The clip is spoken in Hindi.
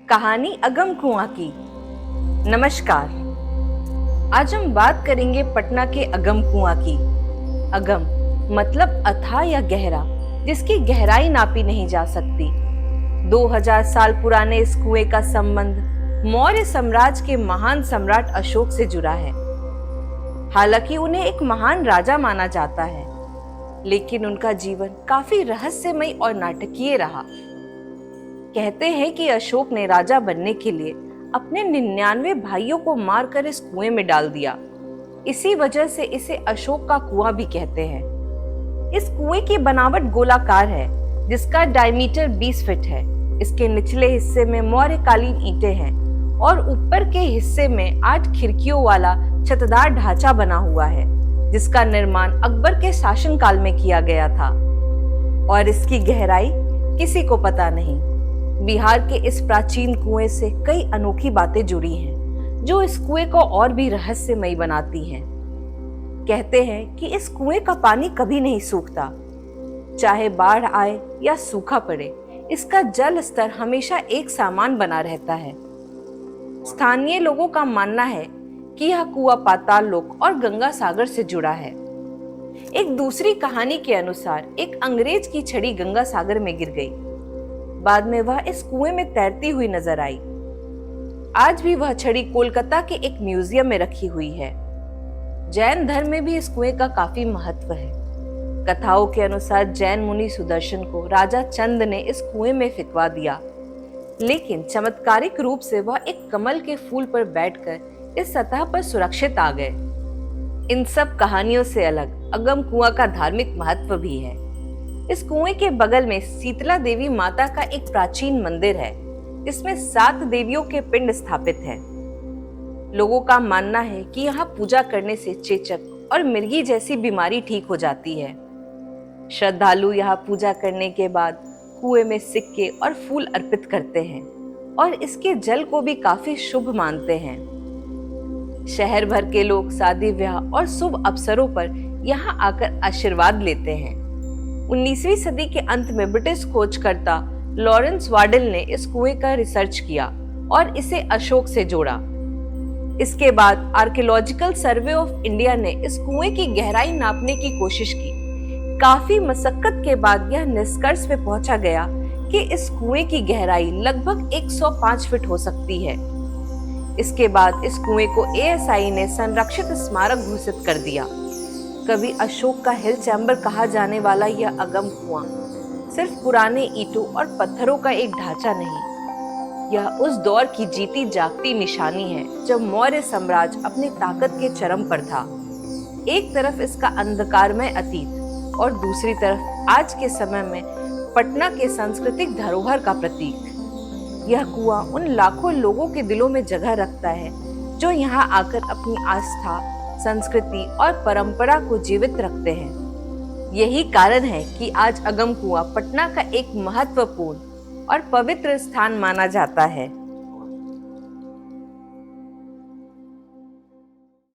कहानी अगम कुआं की। नमस्कार। आज हम बात करेंगे पटना के अगम कुआं की। अगम मतलब अथाह या गहरा, जिसकी गहराई नापी नहीं जा सकती। 2000 साल पुराने इस कुएं का संबंध मौर्य साम्राज्य के महान सम्राट अशोक से जुड़ा है। हालांकि उन्हें एक महान राजा माना जाता है, लेकिन उनका जीवन काफी रहस्यमयी और नाटकीय रहा। कहते हैं कि अशोक ने राजा बनने के लिए अपने 99 भाइयों को मारकर इस कुएं में डाल दिया। इसी वजह से इसे अशोक का कुआं भी कहते हैं। इस कुएं की बनावट गोलाकार है, जिसका डायमीटर 20 फीट है। इसके निचले हिस्से में मौर्यकालीन ईंटें हैं और ऊपर के हिस्से में 8 खिड़कियों वाला छतदार ढांचा बना हुआ है, जिसका निर्माण अकबर के शासनकाल में किया गया था। और इसकी गहराई किसी को पता नहीं। बिहार के इस प्राचीन कुएं से कई अनोखी बातें जुड़ी हैं, जो इस कुएं को और भी रहस्यमयी बनाती हैं। कहते हैं कि इस कुएं का पानी कभी नहीं सूखता, चाहे बाढ़ आए या सूखा पड़े, इसका जल स्तर हमेशा एक समान बना रहता है। स्थानीय लोगों का मानना है कि यह कुआं पाताल लोक और गंगा सागर से जुड़ा है। एक दूसरी कहानी के अनुसार एक अंग्रेज की छड़ी गंगा सागर में गिर गई। बाद में वह इस कुएं में तैरती हुई नजर आई। आज भी वह छड़ी कोलकाता के एक म्यूजियम में रखी हुई है। जैन धर्म में भी इस कुएं का काफी महत्व है। कथाओं के अनुसार जैन मुनि सुदर्शन को राजा चंद ने इस कुएं में फेंकवा दिया, लेकिन चमत्कारिक रूप से वह एक कमल के फूल पर बैठकर इस सतह पर सुरक्षित आ गए। इन सब कहानियों से अलग अगम कुआं का धार्मिक महत्व भी है। इस कुएं के बगल में शीतला देवी माता का एक प्राचीन मंदिर है, जिसमें 7 देवियों के पिंड स्थापित हैं। लोगों का मानना है कि यहाँ पूजा करने से चेचक और मिर्गी जैसी बीमारी ठीक हो जाती है। श्रद्धालु यहाँ पूजा करने के बाद कुएं में सिक्के और फूल अर्पित करते हैं और इसके जल को भी काफी शुभ मानते हैं। शहर भर के लोग शादी ब्याह और शुभ अवसरों पर यहाँ आकर आशीर्वाद लेते हैं। 19वीं सदी के अंत में ब्रिटिश खोजकर्ता लॉरेंस वार्डल ने इस कुएं का रिसर्च किया और इसे अशोक से जोड़ा। इसके बाद आर्कियोलॉजिकल सर्वे ऑफ इंडिया ने इस कुएं की गहराई नापने की कोशिश की। काफी मशक्कत के बाद यह निष्कर्ष पे पहुंचा गया कि इस कुएं की गहराई लगभग 105 फीट हो सकती है। इसके बाद इस कुएं को एएसआई ने संरक्षित स्मारक घोषित कर दिया। कभी अशोक का हिल चैम्बर कहा जाने वाला यह अगम कुआं सिर्फ पुराने ईंटों और पत्थरों का एक ढांचा नहीं, यह उस दौर की जीती जागती निशानी है जब मौर्य साम्राज्य अपनी ताकत के चरम पर था। एक तरफ इसका अंधकारमय अतीत और दूसरी तरफ आज के समय में पटना के सांस्कृतिक धरोहर का प्रतीक। यह कुआं उन लाखों लोगों के दिलों में जगह रखता है जो यहाँ आकर अपनी आस्था, संस्कृति और परंपरा को जीवित रखते हैं। यही कारण है कि आज अगम कुआं पटना का एक महत्वपूर्ण और पवित्र स्थान माना जाता है।